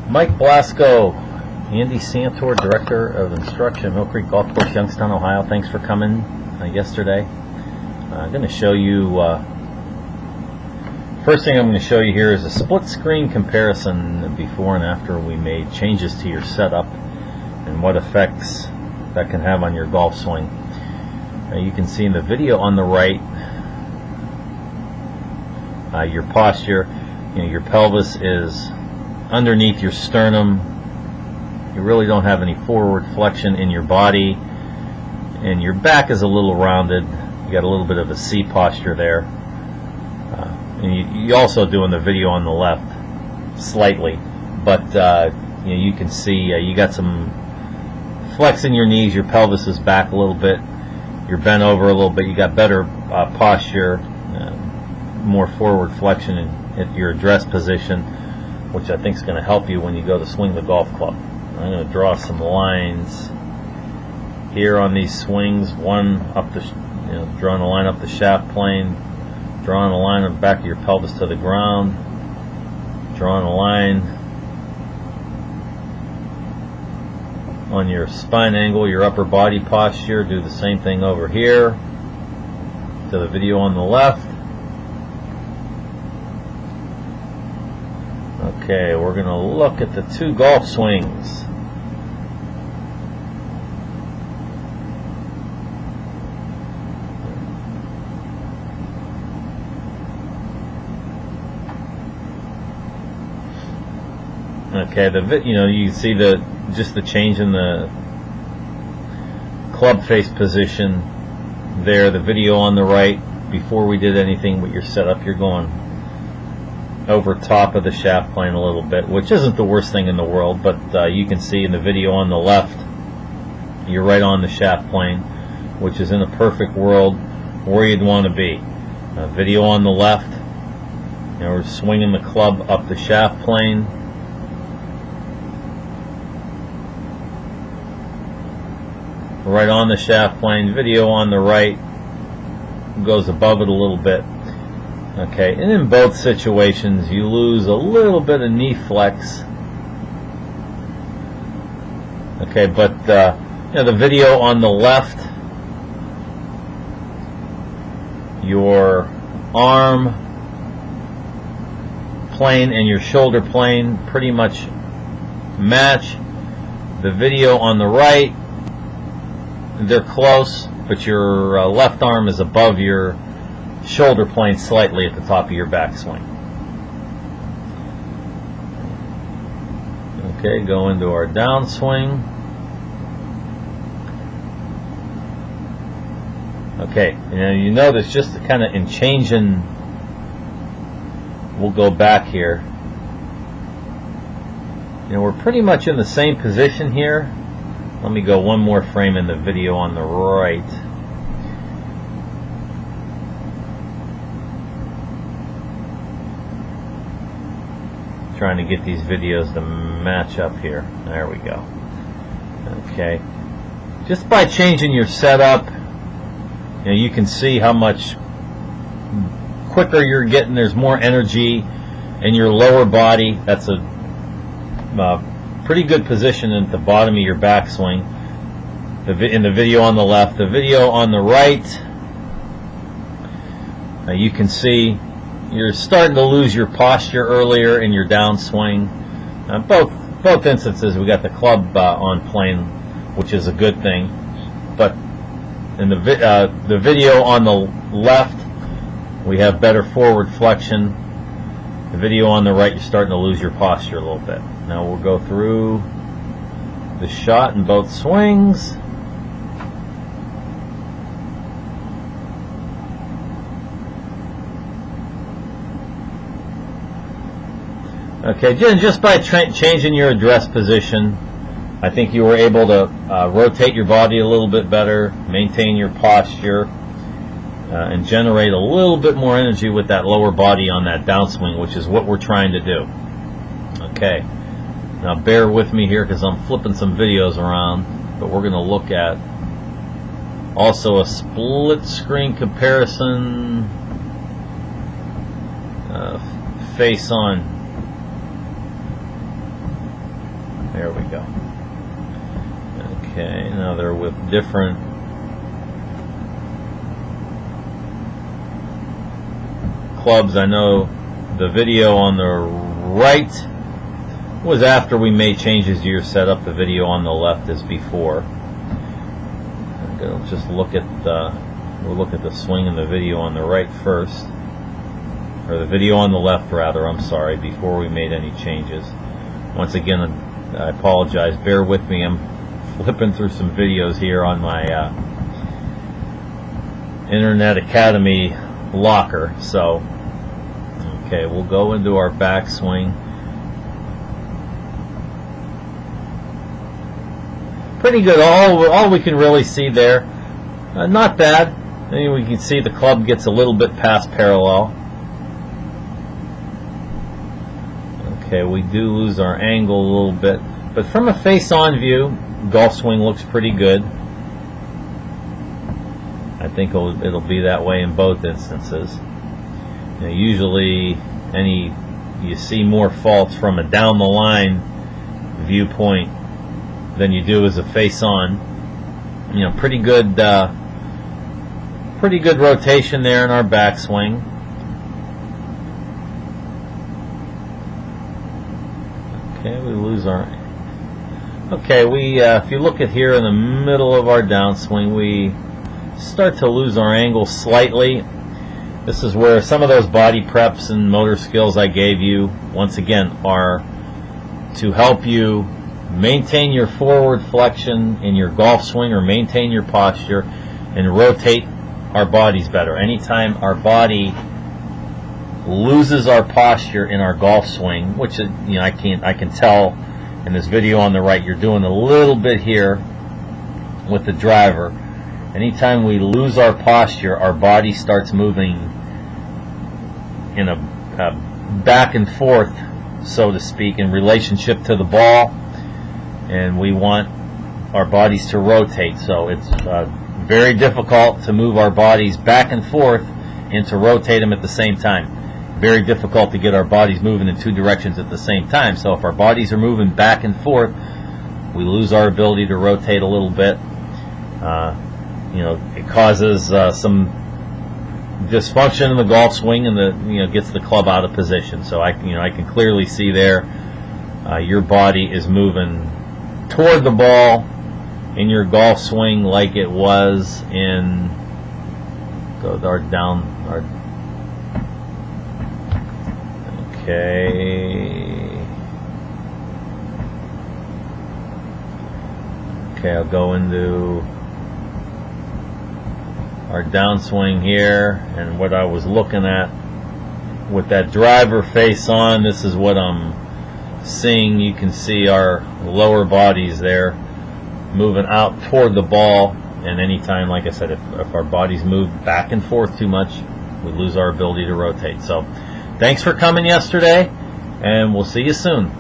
Mike Blasco, Andy Santor, Director of Instruction, Mill Creek Golf Course, Youngstown, Ohio. Thanks for coming yesterday. I'm going to show you, first thing I'm going to show you here is a split screen comparison before and after we made changes to your setup and what effects that can have on your golf swing. You can see in the video on the right your posture. Your pelvis is underneath your sternum. You really don't have any forward flexion in your body, and your back is a little rounded. You got a little bit of a C posture there. And you also do in the video on the left slightly, but you can see you got some flex in your knees. Your pelvis is back a little bit. You're bent over a little bit. You got better posture, more forward flexion at your address position, which I think is going to help you when you go to swing the golf club. I'm going to draw some lines here on these swings. One up the, drawing a line up the shaft plane, drawing a line on the back of your pelvis to the ground, drawing a line on your spine angle, your upper body posture. Do the same thing over here to the video on the left. Okay, we're going to look at the two golf swings. Okay, you see just the change in the club face position there. The video on the right, before we did anything with your setup, you're going over top of the shaft plane a little bit, which isn't the worst thing in the world, but you can see in the video on the left, you're right on the shaft plane, which is in a perfect world where you'd want to be. Video on the left, we're swinging the club up the shaft plane. Right on the shaft plane. Video on the right goes above it a little bit. Okay, and in both situations you lose a little bit of knee flex. Okay, but the video on the left, your arm plane and your shoulder plane pretty much match. The video on the right, they're close, but your left arm is above your shoulder plane slightly at the top of your backswing. Okay, go into our downswing. Okay, you notice just kind of in changing, we'll go back here. We're pretty much in the same position here. Let me go one more frame in the video on the right. Trying to get these videos to match up here. There we go. Okay. Just by changing your setup, you can see how much quicker you're getting. There's more energy in your lower body. That's a pretty good position at the bottom of your backswing. In the video on the left, the video on the right, you can see you're starting to lose your posture earlier in your downswing. Both instances, we got the club on plane, which is a good thing. But in the video on the left, we have better forward flexion. The video on the right, you're starting to lose your posture a little bit. Now we'll go through the shot in both swings. Okay, just by changing your address position, I think you were able to rotate your body a little bit better, maintain your posture, and generate a little bit more energy with that lower body on that downswing, which is what we're trying to do. Okay, now bear with me here because I'm flipping some videos around, but we're going to look at also a split screen comparison, face on There we go. Okay, now they're with different clubs. I know the video on the right was after we made changes to your setup. The video on the left is before. Just look at we'll look at the swing in the video on the right first, or the video on the left rather, I'm sorry, before we made any changes. Once again, I apologize, bear with me, I'm flipping through some videos here on my Internet Academy locker. So okay, we'll go into our backswing. Pretty good. All we can really see there, not bad. I mean, we can see the club gets a little bit past parallel. Okay, we do lose our angle a little bit, but from a face-on view, golf swing looks pretty good. I think it'll be that way in both instances. You know, usually, you see more faults from a down the line viewpoint than you do as a face-on. You know, pretty good rotation there in our backswing. Okay, we lose our. Okay, if you look at here in the middle of our downswing, we start to lose our angle slightly. This is where some of those body preps and motor skills I gave you, once again, are to help you maintain your forward flexion in your golf swing, or maintain your posture and rotate our bodies better. Anytime our body loses our posture in our golf swing, which is, you know, I can tell in this video on the right, you're doing a little bit here with the driver. Anytime we lose our posture, our body starts moving in a back and forth, so to speak, in relationship to the ball, and we want our bodies to rotate. So it's very difficult to move our bodies back and forth and to rotate them at the same time. Very difficult to get our bodies moving in two directions at the same time. So if our bodies are moving back and forth, we lose our ability to rotate a little bit. You know, it causes some dysfunction in the golf swing, and gets the club out of position. So I can clearly see there your body is moving toward the ball in your golf swing like it was in our Okay, I'll go into our downswing here, and what I was looking at with that driver face on, this is what I'm seeing. You can see our lower bodies there moving out toward the ball, and anytime, like I said, if our bodies move back and forth too much, we lose our ability to rotate. So thanks for coming yesterday, and we'll see you soon.